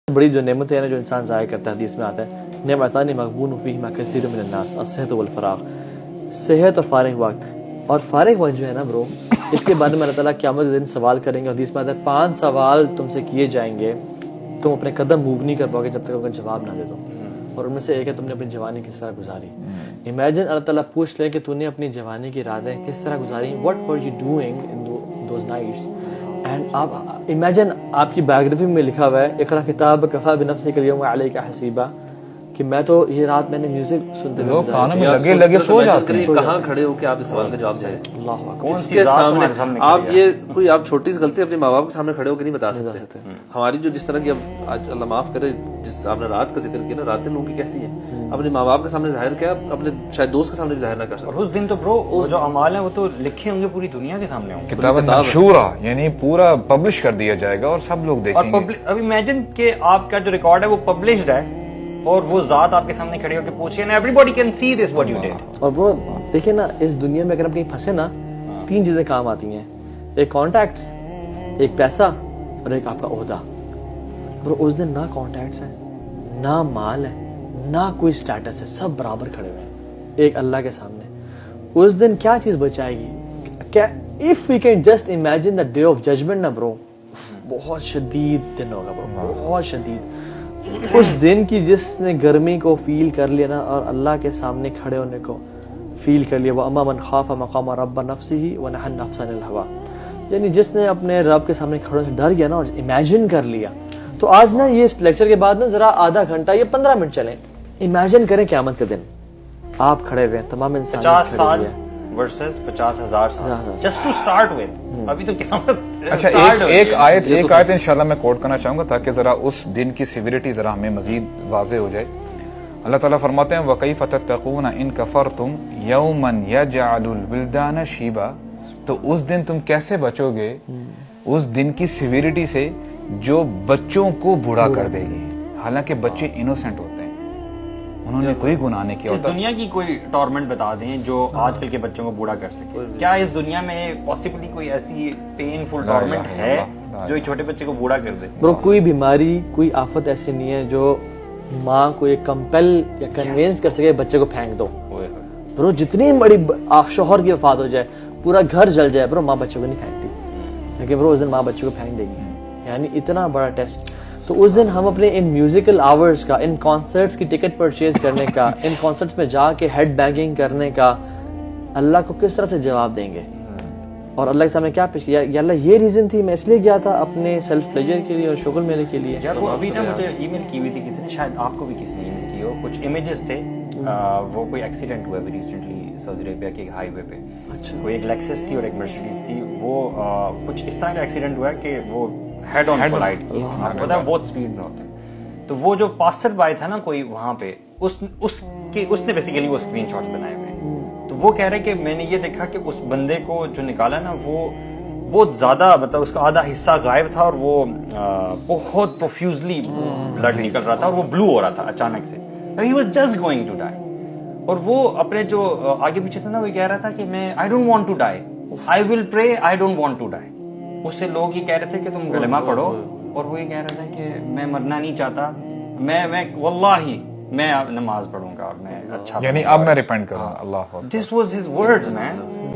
بڑی جو نعمتیں ہیں نا جو انسان ضائع کرتا ہے، حدیث میں آتا ہے نعمتان مغبون فیہما کثیر من الناس الصحت والفراغ، صحت اور فارغ وقت. اور فارغ وقت جو ہے نا برو، اس کے بارے میں اللہ تعالیٰ قیامت کے دن سوال کریں گے. حدیث میں آتا ہے 5 سوال تم سے کیے جائیں گے، تم اپنے قدم موو نہیں کر پاؤ گے جب تک ان کا جواب نہ دے دو. اور ان میں سے ایک ہے تم نے اپنی جوانی کس طرح گزاری. امیجن اللہ تعالیٰ پوچھ لے کہ تو نے اپنی جوانی کی راتیں کس طرح گزاری، what were you doing in those nights. And آپ امیجن آپ کی بایوگرافی میں لکھا ہوا ہے اقرا کتاب کفا بنفسک الیوم علیک حسیبا، کہ میں تو یہ رات میں نے میوزک سنتے لوگ کانوں میں لگے لگے سو جاتے ہیں. کہاں کھڑے ہو کہ آپ اس سوال کا جواب دیں. اللہ اکبر. اس کے سامنے آپ یہ کوئی آپ چھوٹی سی غلطی اپنے ماں باپ کے سامنے کھڑے ہو کے نہیں بتا سکتے. ہماری جو جس طرح کی اب آج اللہ معاف کرے جس آپ نے رات کا ذکر کیا نا، راتیں لوگوں کی کیسی ہیں، اپنے ماں باپ کے سامنے ظاہر کیا، اپنے شاید دوست کے سامنے بھی ظاہر نہ کر سکتے. اور اس دن تو برو جو اعمال ہیں وہ تو لکھے ہوں گے پوری دنیا کے سامنے ہوں گے، کتاب منشورہ یعنی پورا پبلش کر دیا جائے گا اور سب لوگ دیکھیں گے. اور اب امیجن کہ آپ کا جو ریکارڈ ہے وہ پبلشڈ ہے اور وہ ذات آپ کے سامنے کھڑی ہو کے پوچھے نا every body can see this what you did. اور وہ دیکھیں نا، اس دنیا میں اگر ہم کہیں پھنسے نا 3 چیزیں کام آتی ہیں، ایک کانٹیکٹس، ایک پیسہ اور ایک آپ کا عہدہ. برو اس دن نہ کانٹیکٹس ہیں، نہ مال ہے، نہ کوئی سٹیٹس ہے، سب برابر کھڑے ہوئے ہیں ایک اللہ کے سامنے. اس دن کیا چیز بچائے گی؟ کیا if we can just imagine the day of judgement نا برو، بہت شدید دن ہوگا برو، بہت شدید. اس دن کی جس نے گرمی کو فیل کر لیا نا اور اللہ کے سامنے کھڑے ہونے کو فیل کر لیا، وہ اما من خاف مقام رب نفسہ ونہى النفس عن الہوى، یعنی جس نے اپنے رب کے سامنے کھڑے سے ڈر گیا نا اور امیجن کر لیا. تو آج نا یہ لیکچر کے بعد نا ذرا آدھا گھنٹہ یا 15 منٹ چلیں، امیجن کریں قیامت کے دن آپ کھڑے ہوئے ہیں، تمام انسان 50 سال ورسز 50,000 سال جسٹ ٹو سٹارٹ ود. ابھی تو قیامت. اچھا ایک آیت انشاءاللہ میں کوٹ کرنا چاہوں گا تاکہ ذرا اس دن کی سیویریٹی ذرا ہمیں مزید واضح ہو جائے. اللہ تعالیٰ فرماتے ہیں وَكَيْفَ تَتَّقُونَ إِن كَفَرْتُمْ يَوْمًا يَجْعَلُ الْوِلْدَانَ شِيبًا. تو اس دن تم کیسے بچو گے اس دن کی سیویریٹی سے جو بچوں کو بوڑھا کر دے گی، حالانکہ بچے انوسینٹ ہوتے ہیں، انہوں نے کوئی گناہ نہیں کیا اس ہوتا. دنیا کی کوئی ٹورمنٹ بتا دیں جو آج کل کے بچوں کو بوڑھا کر سکے. کیا اس دنیا میں پاسبلی کوئی ایسی پین فل ٹورمنٹ ہے جو ایک چھوٹے بچے کو بوڑھا کر دے؟ برو کوئی بیماری کوئی آفت ایسی نہیں ہے جو ماں کو ایک کمپل یا کنوینس کر سکے بچے کو پھینک دو. برو جتنی بڑی شوہر کی وفات ہو جائے، پورا گھر جل جائے، برو ماں بچوں کو نہیں پھینکتی، لیکن برو اس دن ماں بچوں کو پھینک دے گی. یعنی اتنا بڑا ٹیسٹ. تو اس دن ہم اپنے ان میوزیکل آورز کا، ان کانسرٹس کی ٹکٹ پرچیز کرنے کا، ان کانسرٹس میں جا کے ہیڈ بینگنگ کرنے کا اللہ کو کس طرح سے جواب دیں گے؟ اور اللہ کے سامنے کیا پیش کیا؟ یا اللہ یہ ریزن تھی میں اس لیے گیا تھا اپنے سیلف پلیجر کے لیے اور شغل میلے کے لیے. یار وہ ابھی نا مجھے ای میل کی ہوئی تھی کسی نے، شاید آپ کو بھی کسی نے ای میل کی ہو، کچھ امیجز تھے. وہ کوئی ایکسیڈنٹ ہوا ہے ریسنٹلی سعودی عربیہ کے ہائی وے پہ. کوئی ایک لیکسس تھی اور ایک مرسیڈیز تھی. وہ کچھ اس طرح کا ایکسیڈنٹ ہوا ہے کہ وہ ہیڈ آن کولائڈ کی. آپ کو پتا ہے بہت اسپیڈ میں ہوتے ہیں. تو وہ جو پاسر بائی تھا نا کوئی وہاں پہ، اس نے بیسیکلی وہ اسکرین شاٹس بنائے ہوئے ہیں. تو وہ کہہ رہے کہ میں نے یہ دیکھا کہ اس بندے کو جو نکالا نا وہ بہت زیادہ، مطلب اس کا آدھا حصہ غائب تھا اور وہ بہت پروفیوزلی بلڈ نکل رہا تھا اور وہ بلو ہو رہا تھا اچانک سے. He was just going to die. اور وہ اپنے جو آگے پیچھے تھا نا وہ کہہ رہا تھا کہ میں I don't want to die, I will pray, I don't want to die. اس سے لوگ یہ کہہ رہے تھے کہ تم کلمہ پڑھو، اور وہ یہ کہہ رہا تھا کہ میں مرنا نہیں چاہتا، میں واللہ میں نماز پڑھوں گا اور میں اچھا، یعنی اب میں ریپینٹ کروں. اللہ. This was his words, man.